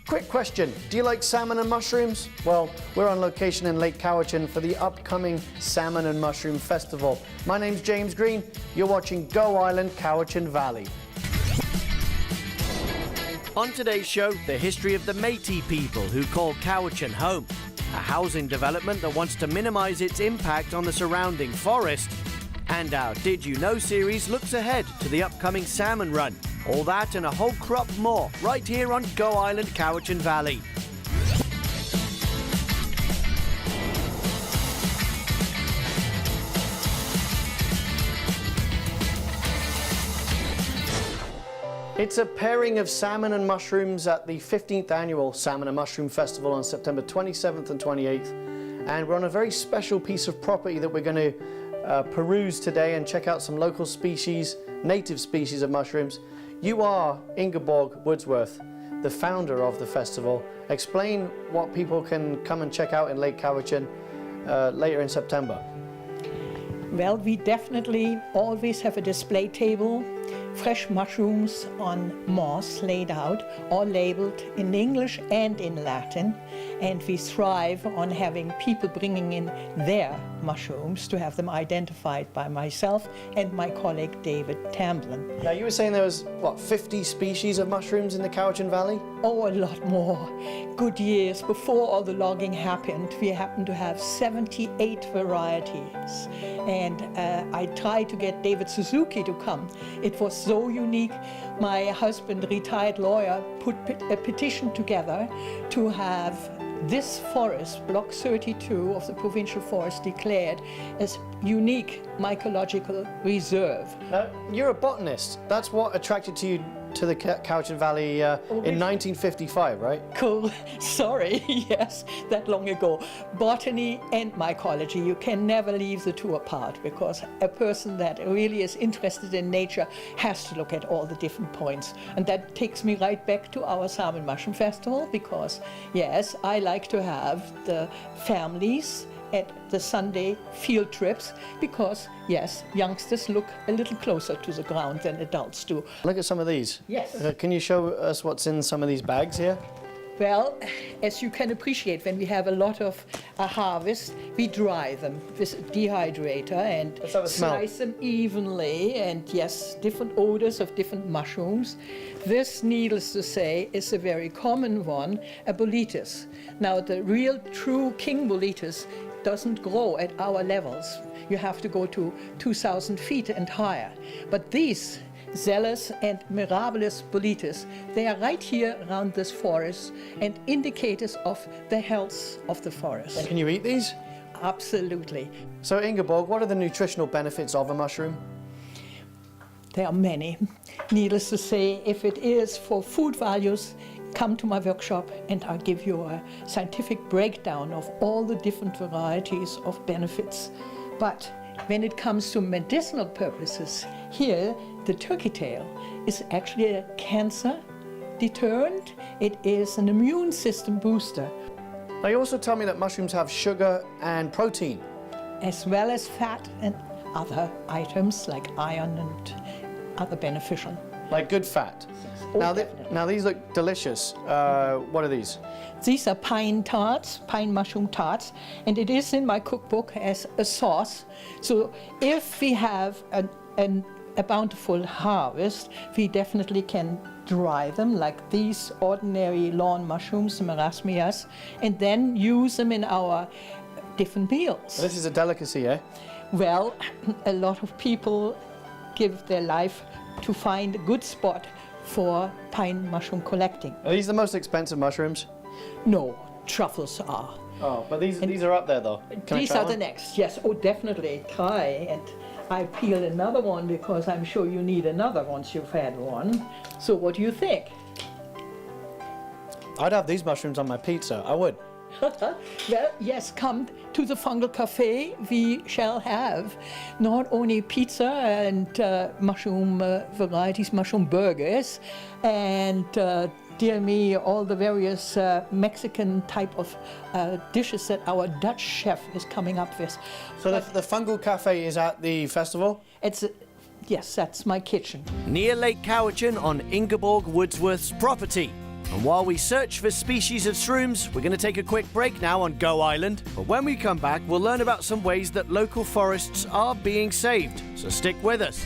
Quick question, do you like salmon and mushrooms? Well, we're on location in Lake Cowichan for the upcoming Salmon and Mushroom Festival. My name's James Green, you're watching Go Island, Cowichan Valley. On today's show, the history of the Métis people who call Cowichan home, a housing development that wants to minimise its impact on the surrounding forest, and our Did You Know series looks ahead to the upcoming salmon run. All that and a whole crop more right here on Go Island, Cowichan Valley. It's a pairing of salmon and mushrooms at the 15th annual Salmon and Mushroom Festival on September 27th and 28th. And we're on a very special piece of property that we're going to peruse today and check out some local species, native species of mushrooms. You are Ingeborg Wordsworth, the founder of the festival. Explain what people can come and check out in Lake Cowichan later in September. Well, we definitely always have a display table, fresh mushrooms on moss laid out, all labeled in English and in Latin. And we thrive on having people bringing in their mushrooms to have them identified by myself and my colleague David Tamblin. Now you were saying there was, what, 50 species of mushrooms in the Cowichan Valley? Oh, a lot more. Good years before all the logging happened, we happened to have 78 varieties. And I tried to get David Suzuki to come. It was so unique. My husband, retired lawyer, put a petition together to have this forest, Block 32 of the provincial forest, declared as unique mycological reserve. You're a botanist. That's what attracted you to the Cowichan Valley in 1955, right? Cool. Sorry, yes, that long ago. Botany and mycology, you can never leave the two apart, because a person that really is interested in nature has to look at all the different points. And that takes me right back to our Salmon Mushroom Festival, because yes, I like to have the families at the Sunday field trips, because yes, youngsters look a little closer to the ground than adults do. Look at some of these. Yes. Can you show us what's in some of these bags here? Well, as you can appreciate, when we have a lot of a harvest, we dry them with a dehydrator and slice them evenly, and yes, different odors of different mushrooms. This, needless to say, is a very common one, a Boletus. Now, the real true king Boletus doesn't grow at our levels. You have to go to 2,000 feet and higher. But these Zealous and Mirabilis Boletus, they are right here around this forest and indicators of the health of the forest. And can you eat these? Absolutely. So Ingeborg, what are the nutritional benefits of a mushroom? There are many. Needless to say, if it is for food values, come to my workshop and I'll give you a scientific breakdown of all the different varieties of benefits. But when it comes to medicinal purposes, here the turkey tail is actually a cancer deterrent. It is an immune system booster. Now you also tell me that mushrooms have sugar and protein. As well as fat and other items like iron and other beneficial. Like good fat. Oh, Now these look delicious. What are these? These are pine tarts, pine mushroom tarts, and it is in my cookbook as a sauce. So if we have a bountiful harvest, we definitely can dry them like these ordinary lawn mushrooms, marasmias, and then use them in our different meals. This is a delicacy, eh? Well, a lot of people give their life to find a good spot for pine mushroom collecting. Are these the most expensive mushrooms? No, truffles are. Oh, but these are up there though. These are the next, yes. Oh, definitely. Try. And I peel another one because I'm sure you need another once you've had one. So what do you think? I'd have these mushrooms on my pizza. I would. Well, yes, come to the Fungal Cafe. We shall have not only pizza and mushroom varieties, mushroom burgers, and dear me, all the various Mexican type of dishes that our Dutch chef is coming up with. So the Fungal Cafe is at the festival? Yes, that's my kitchen. Near Lake Cowichan on Ingeborg Wordsworth's property. And while we search for species of shrooms, we're going to take a quick break now on Go Island. But when we come back, we'll learn about some ways that local forests are being saved. So stick with us.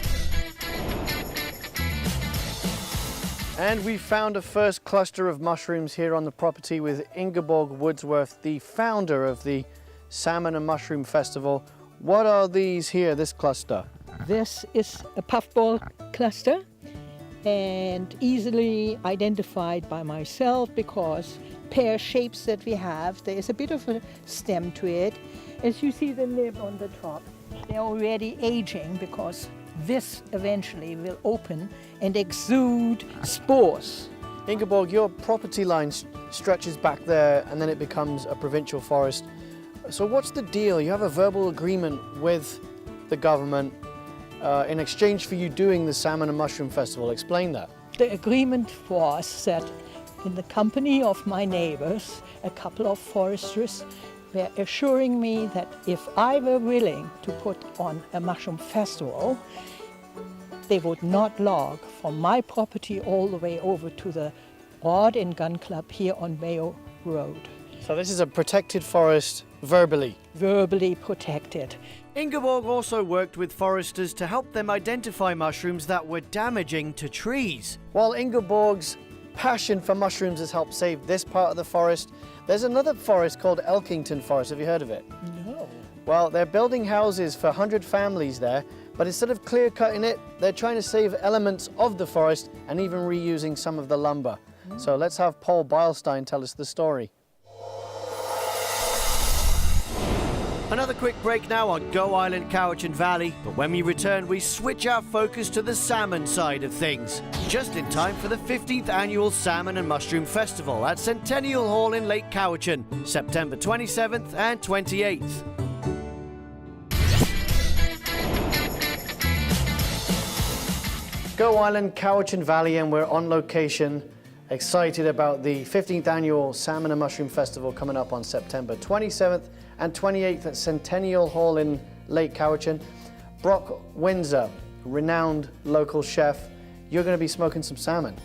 And we found a first cluster of mushrooms here on the property with Ingeborg Woodsworth, the founder of the Salmon and Mushroom Festival. What are these here, this cluster? This is a puffball cluster and easily identified by myself because pear shapes that we have, there is a bit of a stem to it. As you see the nib on the top, they're already aging because this eventually will open and exude spores. Ingeborg, your property line stretches back there and then it becomes a provincial forest. So what's the deal? You have a verbal agreement with the government in exchange for you doing the Salmon and Mushroom Festival. Explain that. The agreement was that in the company of my neighbors, a couple of foresters were assuring me that if I were willing to put on a mushroom festival, they would not log from my property all the way over to the Rod and Gun Club here on Mayo Road. So this is a protected forest verbally? Verbally protected. Ingeborg also worked with foresters to help them identify mushrooms that were damaging to trees. While Ingeborg's passion for mushrooms has helped save this part of the forest, there's another forest called Elkington Forest. Have you heard of it? No. Well, they're building houses for 100 families there, but instead of clear-cutting it, they're trying to save elements of the forest and even reusing some of the lumber. So let's have Paul Beilstein tell us the story. Another quick break now on Go Island, Cowichan Valley, but when we return we switch our focus to the salmon side of things. Just in time for the 15th annual Salmon and Mushroom Festival at Centennial Hall in Lake Cowichan, September 27th and 28th. Go Island, Cowichan Valley, and we're on location, excited about the 15th annual Salmon and Mushroom Festival coming up on September 27th and 28th at Centennial Hall in Lake Cowichan. Brock Windsor, renowned local chef, you're going to be smoking some salmon.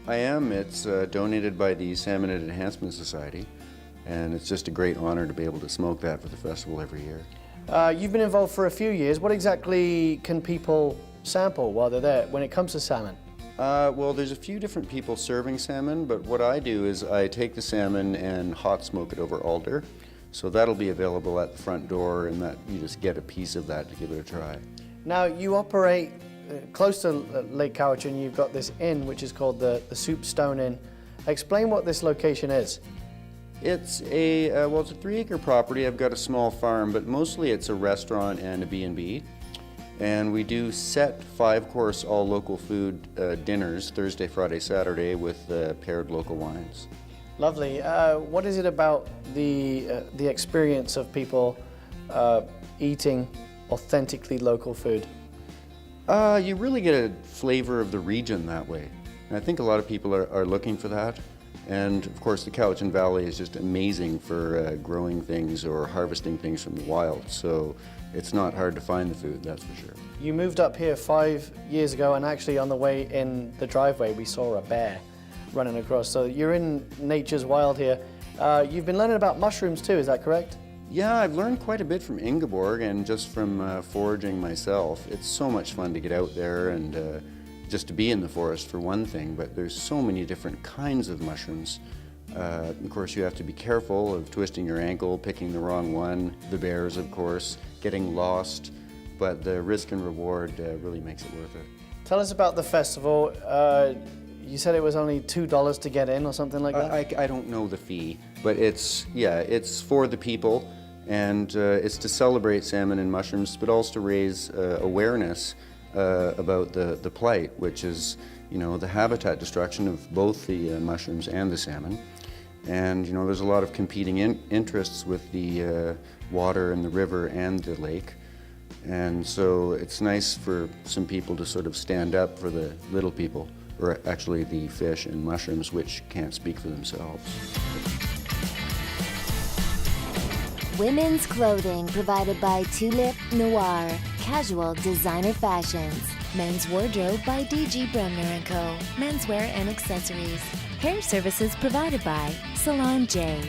I am. It's donated by the Salmon and Enhancement Society, and it's just a great honor to be able to smoke that for the festival every year. You've been involved for a few years. What exactly can people sample while they're there when it comes to salmon? Well, there's a few different people serving salmon, but what I do is I take the salmon and hot smoke it over alder. So that'll be available at the front door, and that you just get a piece of that to give it a try. Now, you operate close to Lake Cowichan. You've got this inn, which is called the Soup Stone Inn. Explain what this location is. It's a 3-acre property. I've got a small farm, but mostly it's a restaurant and a B&B. And we do set 5-course all local food dinners, Thursday, Friday, Saturday, with paired local wines. Lovely. What is it about the experience of people eating authentically local food? You really get a flavor of the region that way. And I think a lot of people are looking for that. And of course the Cowichan Valley is just amazing for growing things or harvesting things from the wild. So it's not hard to find the food, that's for sure. You moved up here 5 years ago, and actually on the way in the driveway we saw a bear running across. So you're in nature's wild here. You've been learning about mushrooms too, is that correct? Yeah, I've learned quite a bit from Ingeborg and just from foraging myself. It's so much fun to get out there and just to be in the forest for one thing, but there's so many different kinds of mushrooms. Of course, you have to be careful of twisting your ankle, picking the wrong one, the bears, of course, getting lost, but the risk and reward really makes it worth it. Tell us about the festival. You said it was only $2 to get in or something like that? I don't know the fee, but it's for the people, and it's to celebrate salmon and mushrooms, but also to raise awareness about the plight, which is, the habitat destruction of both the mushrooms and the salmon. And, there's a lot of competing interests with the water and the river and the lake. And so it's nice for some people to sort of stand up for the little people, or actually the fish and mushrooms, which can't speak for themselves. Women's clothing provided by Tulip Noir, casual designer fashions. Men's wardrobe by DG Bremner & Co. Menswear and accessories. Hair services provided by Salon J.